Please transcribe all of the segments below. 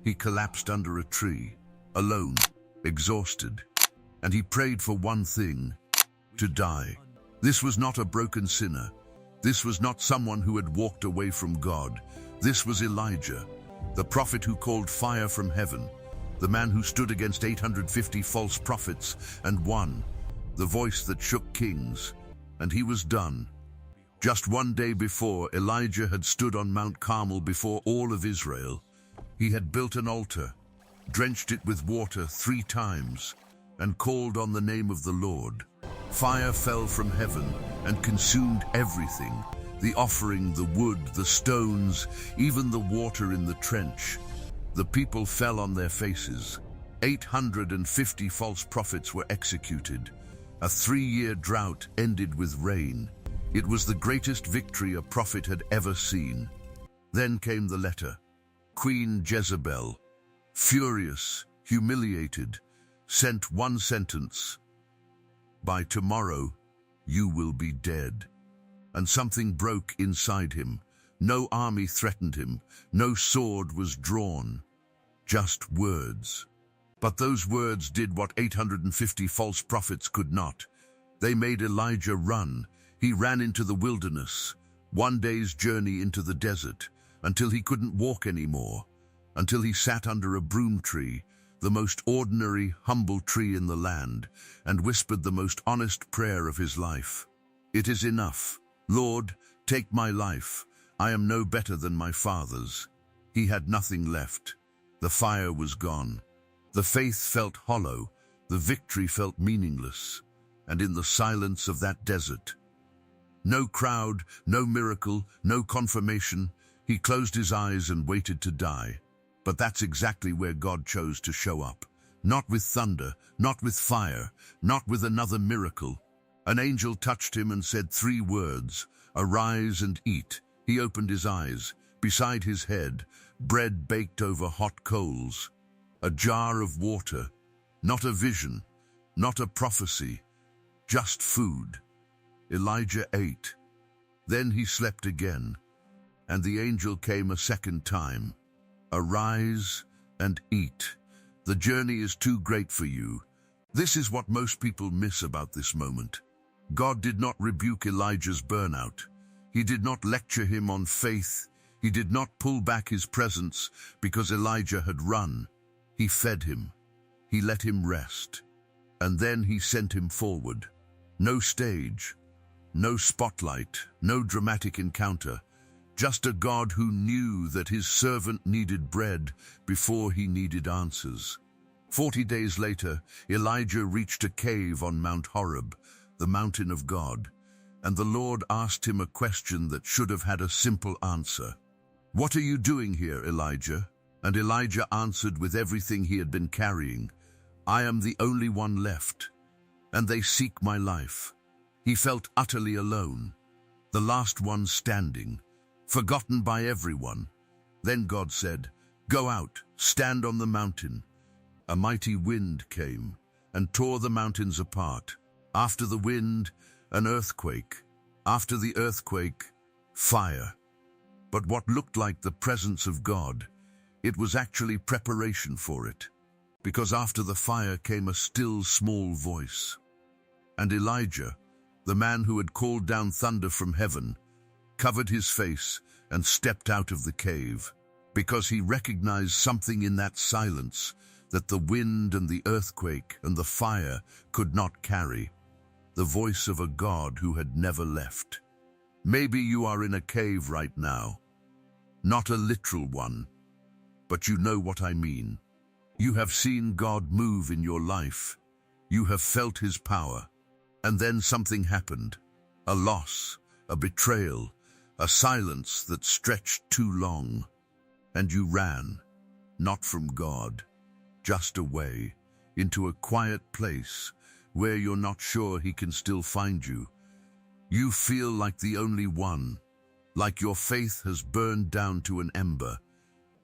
He collapsed under a tree, alone, exhausted, and he prayed for one thing: to die. This was not a broken sinner. This was not someone who had walked away from God. This was Elijah, the prophet who called fire from heaven, the man who stood against 850 false prophets and won, the voice that shook kings. And he was done. Just one day before, Elijah had stood on Mount Carmel before all of Israel. He had built an altar, drenched it with water 3 times, and called on the name of the Lord. Fire fell from heaven and consumed everything: the offering, the wood, the stones, even the water in the trench. The people fell on their faces. 850 false prophets were executed. A 3-year drought ended with rain. It was the greatest victory a prophet had ever seen. Then came the letter. Queen Jezebel, furious, humiliated, sent one sentence: "By tomorrow, you will be dead." And something broke inside him. No army threatened him. No sword was drawn. Just words. But those words did what 850 false prophets could not. They made Elijah run. He ran into the wilderness, 1 day's journey into the desert, until he couldn't walk anymore, until he sat under a broom tree, the most ordinary, humble tree in the land, and whispered the most honest prayer of his life. "It is enough. Lord, take my life. I am no better than my fathers." He had nothing left. The fire was gone. The faith felt hollow. The victory felt meaningless. And in the silence of that desert, no crowd, no miracle, no confirmation, he closed his eyes and waited to die. But that's exactly where God chose to show up. Not with thunder, not with fire, not with another miracle. An angel touched him and said 3 words: "Arise and eat." He opened his eyes. Beside his head, bread baked over hot coals. A jar of water. Not a vision, not a prophecy, just food. Elijah ate. Then he slept again, and the angel came a second time. "Arise and eat. The journey is too great for you." This is what most people miss about this moment. God did not rebuke Elijah's burnout. He did not lecture him on faith. He did not pull back his presence because Elijah had run. He fed him. He let him rest. And then he sent him forward. No stage, no spotlight, no dramatic encounter. Just a God who knew that his servant needed bread before he needed answers. 40 days later, Elijah reached a cave on Mount Horeb, the mountain of God, and the Lord asked him a question that should have had a simple answer. "What are you doing here, Elijah?" And Elijah answered with everything he had been carrying, "I am the only one left, and they seek my life." He felt utterly alone, the last one standing, forgotten by everyone. Then God said, "Go out, stand on the mountain." A mighty wind came and tore the mountains apart. After the wind, an earthquake. After the earthquake, fire. But what looked like the presence of God, it was actually preparation for it. Because after the fire came a still small voice. And Elijah, the man who had called down thunder from heaven, covered his face and stepped out of the cave, because he recognized something in that silence that the wind and the earthquake and the fire could not carry. The voice of a God who had never left. Maybe you are in a cave right now. Not a literal one, but you know what I mean. You have seen God move in your life. You have felt his power. And then something happened. A loss, a betrayal, a silence that stretched too long. And you ran, not from God, just away, into a quiet place where you're not sure he can still find you. You feel like the only one, like your faith has burned down to an ember,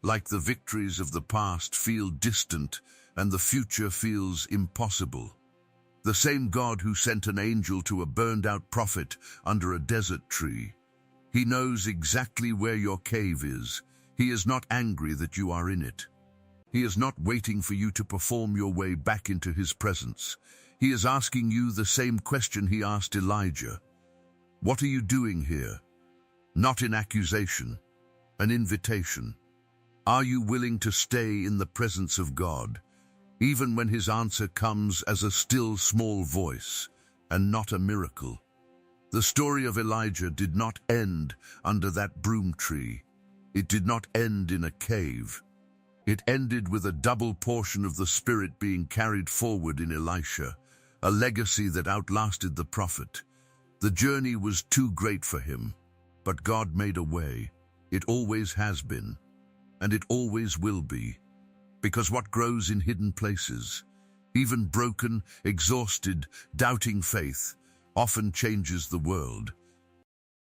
like the victories of the past feel distant and the future feels impossible. The same God who sent an angel to a burned-out prophet under a desert tree. He knows exactly where your cave is. He is not angry that you are in it. He is not waiting for you to perform your way back into his presence. He is asking you the same question he asked Elijah. What are you doing here? Not in accusation, an invitation. Are you willing to stay in the presence of God, even when his answer comes as a still small voice and not a miracle? The story of Elijah did not end under that broom tree. It did not end in a cave. It ended with a double portion of the Spirit being carried forward in Elisha, a legacy that outlasted the prophet. The journey was too great for him, but God made a way. It always has been, and it always will be, because what grows in hidden places, even broken, exhausted, doubting faith, often changes the world.